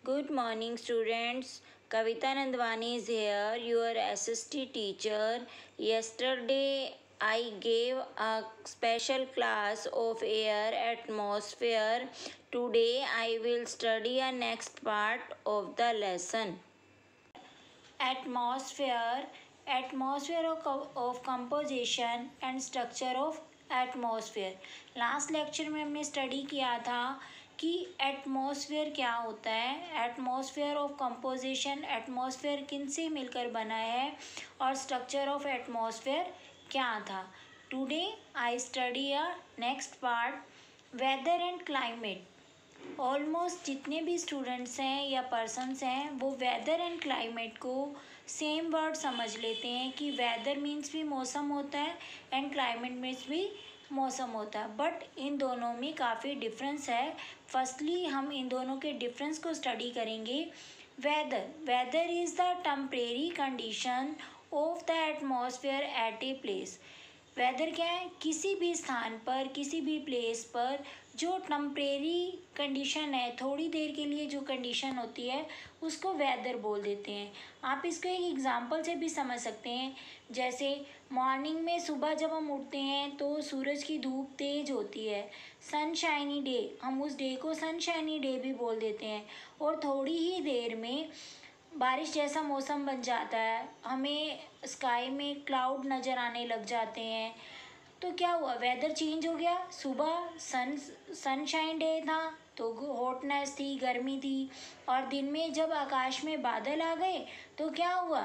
Good morning, students. Kavita Nandwani is here, your SST teacher. Yesterday, I gave a special class of air atmosphere. Today, I will study a next part of the lesson. Atmosphere, of composition and structure of atmosphere. Last lecture में हमने study किया था कि atmosphere क्या होता है, atmosphere of composition, atmosphere किन से मिलकर बना है और स्ट्रक्चर ऑफ एटमॉस्फेयर क्या था। Today I study a next part, weather and climate. Almost जितने भी स्टूडेंट्स हैं या पर्सन्स हैं वो वेदर एंड क्लाइमेट को सेम वर्ड समझ लेते हैं कि वेदर मीन्स भी मौसम होता है एंड क्लाइमेट मीन्स भी मौसम होता है, बट इन दोनों में काफ़ी डिफरेंस है। फर्स्टली हम इन दोनों के डिफरेंस को स्टडी करेंगे। Weather is the temporary condition of the atmosphere at a place. Weather क्या है, किसी भी स्थान पर, किसी भी प्लेस पर जो टेम्परेरी कंडीशन है, थोड़ी देर के लिए जो कंडीशन होती है उसको वेदर बोल देते हैं। आप इसको एक एग्जांपल से भी समझ सकते हैं। जैसे मॉर्निंग में सुबह जब हम उठते हैं तो सूरज की धूप तेज़ होती है, सनशाइनी डे, हम उस डे को सनशाइनी डे भी बोल देते हैं। और थोड़ी ही देर में बारिश जैसा मौसम बन जाता है, हमें स्काई में क्लाउड नज़र आने लग जाते हैं, तो क्या हुआ, वेदर चेंज हो गया। सुबह सनशाइन डे था तो हॉटनेस थी, गर्मी थी, और दिन में जब आकाश में बादल आ गए तो क्या हुआ,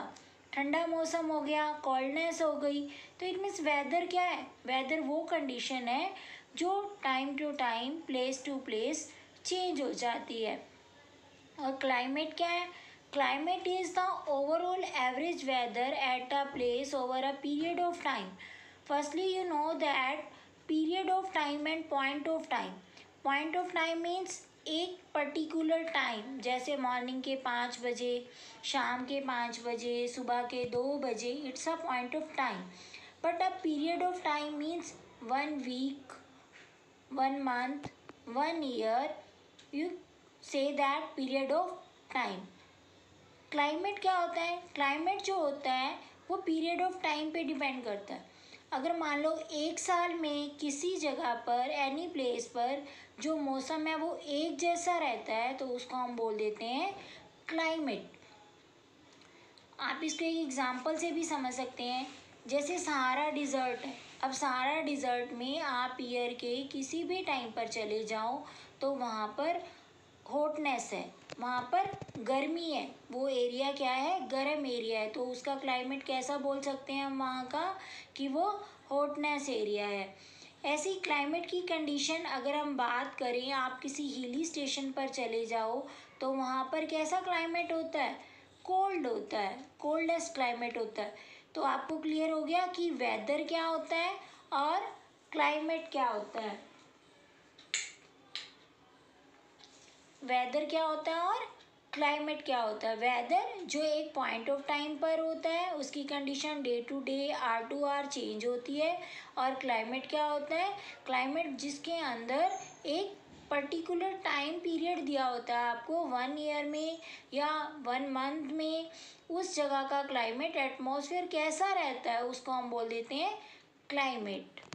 ठंडा मौसम हो गया, कोल्डनेस हो गई। तो इट मीन्स वेदर क्या है, वेदर वो कंडीशन है जो time to time, place to place change हो जाती है। और क्लाइमेट क्या है, climate is the overall average weather at a place over a period of time. Firstly, you know that period of time and point of time. Point of time means एक particular time, जैसे morning के 5 बजे, शाम के 5 बजे, सुबह के 2 बजे, it's a point of time. But a period of time means 1 week, 1 month, 1 year, you say that period of time. Climate क्या होता है, क्लाइमेट जो होता है वो पीरियड ऑफ टाइम पे डिपेंड करता है। अगर मान लो एक साल में किसी जगह पर, एनी प्लेस पर जो मौसम है वो एक जैसा रहता है तो उसको हम बोल देते हैं क्लाइमेट। आप इसको एक एग्जांपल से भी समझ सकते हैं। जैसे सहारा डिज़र्ट है, अब सहारा डिज़र्ट में आप ईयर के किसी भी टाइम पर चले जाओ तो वहाँ पर हॉटनेस है, वहाँ पर गर्मी है, वो एरिया क्या है, गर्म एरिया है, तो उसका क्लाइमेट कैसा बोल सकते हैं हम वहाँ का, कि वो हॉटनेस एरिया है। ऐसी क्लाइमेट की कंडीशन अगर हम बात करें, आप किसी हिली स्टेशन पर चले जाओ तो वहाँ पर कैसा क्लाइमेट होता है, कोल्ड होता है, कोल्डेस्ट क्लाइमेट होता है। तो आपको क्लियर हो गया कि वेदर क्या होता है और क्लाइमेट क्या होता है। वेदर क्या होता है और क्लाइमेट क्या होता है। वेदर जो एक पॉइंट ऑफ टाइम पर होता है, उसकी condition day to day, hour to hour change होती है। और क्लाइमेट क्या होता है, क्लाइमेट जिसके अंदर एक पर्टिकुलर टाइम पीरियड दिया होता है आपको, 1 ईयर में या 1 मंथ में, उस जगह का क्लाइमेट, एटमॉस्फेयर कैसा रहता है उसको हम बोल देते हैं क्लाइमेट।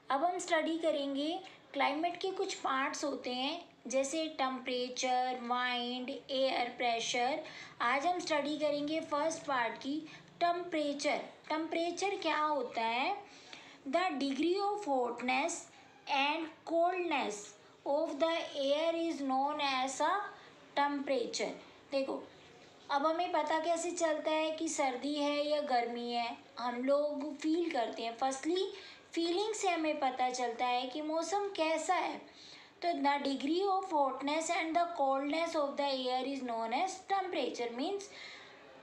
अब हम स्टडी करेंगे क्लाइमेट के कुछ पार्ट्स होते हैं, जैसे टेम्परेचर, वाइंड, एयर प्रेशर। आज हम स्टडी करेंगे फर्स्ट पार्ट की, टेम्परेचर। टेम्परेचर क्या होता है, the degree of hotness and coldness of the air is known as a temperature. देखो, अब हमें पता कैसे चलता है कि सर्दी है या गर्मी है, हम लोग फील करते हैं। फर्स्टली फीलिंग से हमें पता चलता है कि मौसम कैसा है। तो the degree of hotness and the coldness of the air is known as temperature. Means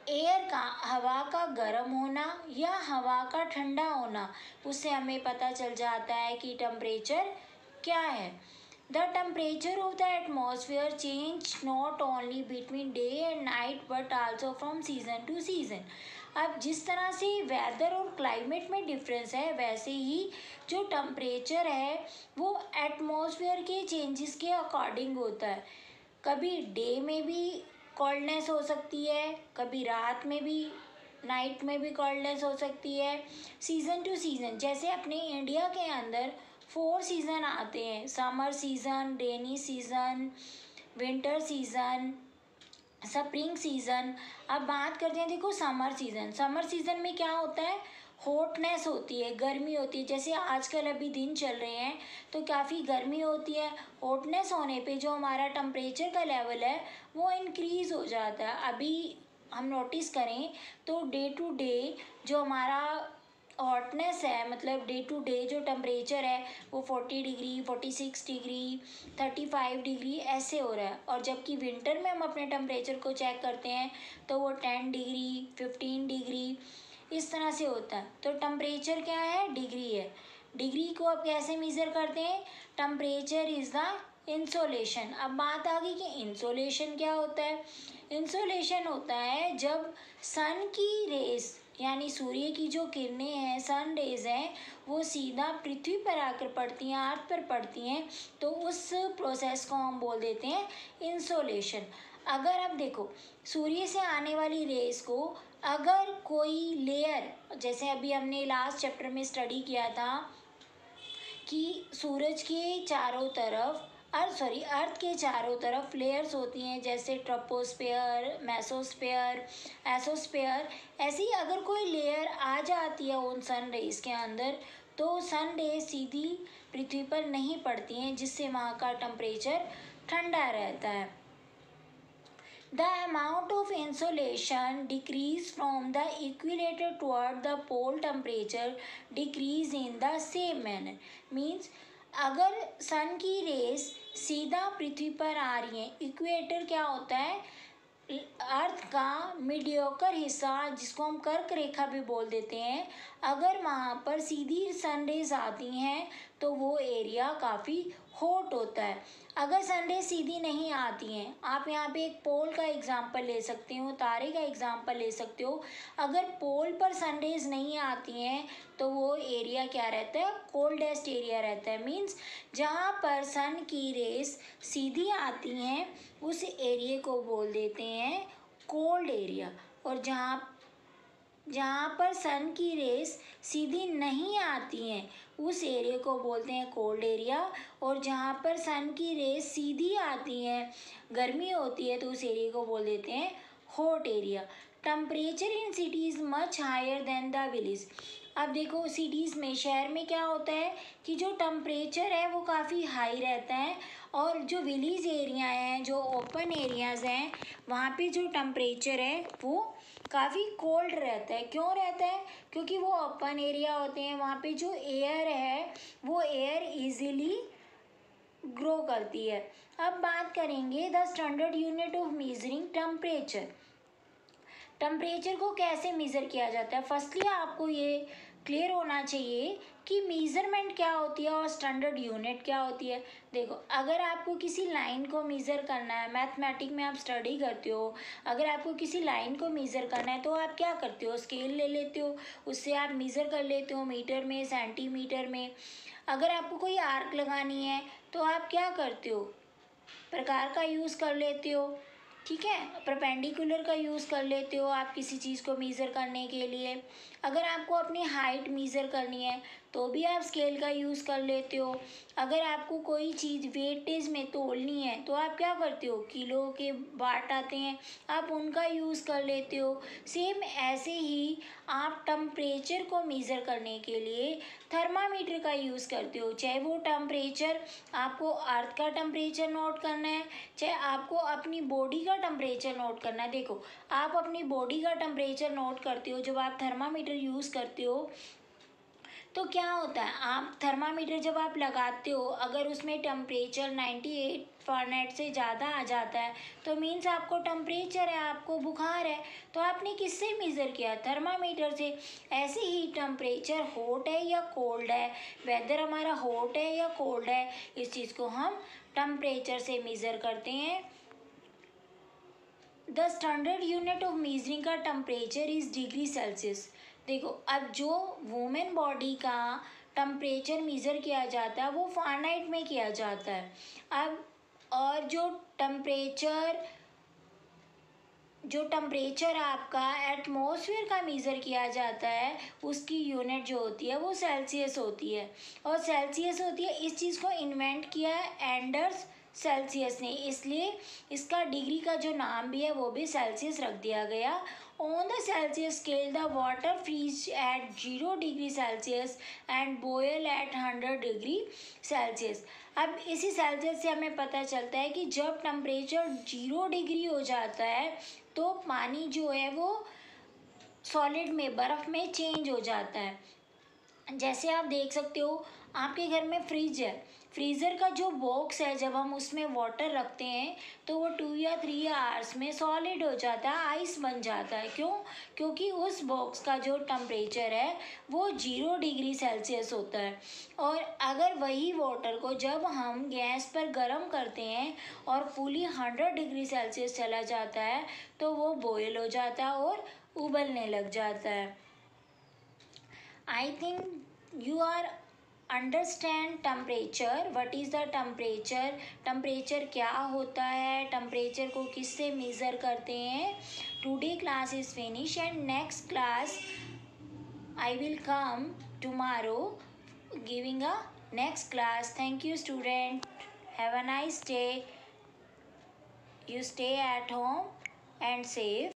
air का, हवा का गर्म होना या हवा का ठंडा होना, उससे हमें पता चल जाता है कि टेम्परेचर क्या है। The temperature of the atmosphere change not only between day and night but also from season two season. अब जिस तरह से वेदर और क्लाइमेट में डिफरेंस है, वैसे ही जो टेम्परेचर है वो एटमॉस्फेयर के चेंजेस के अकॉर्डिंग होता है। कभी डे में भी कोल्डनेस हो सकती है, कभी रात में भी, नाइट में भी कोल्डनेस हो सकती है। सीज़न टू सीज़न, जैसे अपने इंडिया के अंदर 4 सीज़न आते हैं, summer season, rainy season, winter season, spring season. अब बात करते हैं, देखो समर सीज़न। समर सीज़न में क्या होता है, हॉटनेस होती है, गर्मी होती है। जैसे आजकल अभी दिन चल रहे हैं तो काफ़ी गर्मी होती है। हॉटनेस होने पे जो हमारा टेम्परेचर का लेवल है वो इंक्रीज़ हो जाता है। अभी हम नोटिस करें तो डे टू डे जो हमारा हॉटनेस है, मतलब डे टू डे जो टेम्परेचर है वो 40 डिग्री, 46 डिग्री, 35 डिग्री ऐसे हो रहा है। और जबकि विंटर में हम अपने टेम्परेचर को चेक करते हैं तो वो 10 डिग्री, 15 डिग्री इस तरह से होता है। तो टेम्परेचर क्या है, डिग्री है। डिग्री को अब कैसे मेज़र करते हैं, टेम्परेचर इज़ द इंसोलेशन। अब बात आ गई कि इंसोलेशन क्या होता है। इंसोलेशन होता है जब सन की रेस, यानी सूर्य की जो किरणें हैं, सन रेज हैं, वो सीधा पृथ्वी पर आकर पड़ती हैं, अर्थ पर पड़ती हैं, तो उस प्रोसेस को हम बोल देते हैं इंसोलेशन। अगर अब देखो, सूर्य से आने वाली रेस को अगर कोई लेयर, जैसे अभी हमने लास्ट चैप्टर में स्टडी किया था कि सूरज के चारों तरफ, अर्थ के चारों तरफ लेयर्स होती हैं, जैसे ट्रोपोस्फेयर, मेसोस्फेयर, एसोस्फेयर। ऐसे ही अगर कोई लेयर आ जाती है उन सन रेज के अंदर तो सन रेज सीधी पृथ्वी पर नहीं पड़ती हैं, जिससे वहाँ का टेम्परेचर ठंडा रहता है। The amount of insolation decrease from the equator toward the pole temperature decrease in the same manner. Means अगर सन की रेस सीधा पृथ्वी पर आ रही है, इक्वेटर क्या होता है, अर्थ का मीडियोकर हिस्सा जिसको हम कर्क रेखा भी बोल देते हैं, अगर वहाँ पर सीधी सनरेज आती हैं तो वो एरिया काफ़ी हॉट होता है। अगर सनरेज सीधी नहीं आती हैं, आप यहाँ पे एक पोल का एग्जांपल ले सकते हो, तारे का एग्जांपल ले सकते हो। अगर पोल पर सनरेज नहीं आती हैं तो वो एरिया क्या रहता है, कोल्डेस्ट एरिया रहता है। मीन्स जहाँ पर सन की रेस सीधी आती हैं उस एरिया को बोल देते हैं कोल्ड एरिया। और जहाँ जहाँ पर सन की रेस सीधी नहीं आती हैं उस एरिया को बोलते हैं कोल्ड एरिया। और जहाँ पर सन की रेस सीधी आती हैं, गर्मी होती है, तो उस एरिया को बोल देते हैं hot area. Temperature in cities much higher than the village. अब देखो सिटीज़ में, शहर में क्या होता है कि जो टेम्परेचर है वो काफ़ी हाई रहता है, और जो विलेज एरिया हैं, जो ओपन एरियाज़ हैं, वहाँ पे जो टेम्परेचर है वो काफ़ी कोल्ड रहता है। क्यों रहता है, क्योंकि वो ओपन एरिया होते हैं, वहाँ पे जो एयर है वो एयर इजीली ग्रो करती है। अब बात करेंगे the standard unit of measuring temperature. Temperature को कैसे मेज़र किया जाता है, फर्स्टली आपको ये क्लियर होना चाहिए कि मेज़रमेंट क्या होती है और स्टैंडर्ड यूनिट क्या होती है। देखो, अगर आपको किसी लाइन को मेज़र करना है, मैथमेटिक में आप स्टडी करते हो, अगर आपको किसी लाइन को मेज़र करना है तो आप क्या करते हो, स्केल ले लेते हो, उससे आप मेज़र कर लेते हो मीटर में, सेंटीमीटर में। अगर आपको कोई आर्क लगानी है तो आप क्या करते हो, प्रकार का यूज़ कर लेते हो, ठीक है, परपेंडिकुलर का यूज़ कर लेते हो आप किसी चीज़ को मेज़र करने के लिए। अगर आपको अपनी हाइट मेज़र करनी है तो भी आप स्केल का यूज़ कर लेते हो। अगर आपको कोई चीज़ वेटेज में तोलनी है तो आप क्या करते हो, किलो के बाट आते हैं, आप उनका यूज़ कर लेते हो। सेम ऐसे ही आप टेम्परेचर को मेज़र करने के लिए थर्मामीटर का यूज़ करते हो। चाहे वो टेम्परेचर आपको अर्थ का टेम्परेचर नोट करना है, चाहे आपको अपनी बॉडी का टेम्परेचर नोट करना है। देखो, आप अपनी बॉडी का टेम्परेचर नोट करते हो जब आप थर्मामीटर यूज़ करते हो, तो क्या होता है, आप थर्मामीटर जब आप लगाते हो, अगर उसमें टेम्परेचर 98 फ़ारेनहाइट से ज़्यादा आ जाता है तो मीन्स आपको टेम्परेचर है, आपको बुखार है। तो आपने किससे मेज़र किया, थर्मामीटर से। ऐसे ही टेम्परेचर हॉट है या कोल्ड है, वेदर हमारा हॉट है या कोल्ड है, इस चीज़ को हम टेम्परेचर से मेज़र करते हैं। The standard unit of measuring का टेम्परेचर इज़ डिग्री सेल्सियस। देखो, अब जो वुमेन बॉडी का टेम्परेचर मेज़र किया जाता है वो फ़ारेनहाइट में किया जाता है। अब और जो टेम्परेचर आपका एटमॉस्फेयर का मेज़र किया जाता है उसकी यूनिट जो होती है वो सेल्सियस होती है। और सेल्सियस होती है, इस चीज़ को इन्वेंट किया है एंडर्स सेल्सियस ने, इसलिए इसका डिग्री का जो नाम भी है वो भी सेल्सियस रख दिया गया। On the Celsius scale the water freeze at 0 degree Celsius and boil at 100 degree Celsius. अब इसी सेल्सियस से हमें पता चलता है कि जब टेम्परेचर 0 डिग्री हो जाता है तो पानी जो है वो सॉलिड में, बर्फ़ में चेंज हो जाता है। जैसे आप देख सकते हो आपके घर में फ्रिज है, फ्रीज़र का जो बॉक्स है जब हम उसमें वाटर रखते हैं तो वो 2 या 3 आवर्स में सॉलिड हो जाता है, आइस बन जाता है। क्यों? क्योंकि उस बॉक्स का जो टेम्परेचर है वो 0 डिग्री सेल्सियस होता है। और अगर वही वाटर को जब हम गैस पर गर्म करते हैं और फुली 100 डिग्री सेल्सियस चला जाता है तो वो बॉयल हो जाता है और उबलने लग जाता है। I think you are understand temperature. What is the temperature? Temperature क्या होता है, टेम्परेचर को किससे मेज़र करते हैं। Today class is finish and next class I will come tomorrow giving a next class. Thank you student, have a nice day, you stay at home and safe.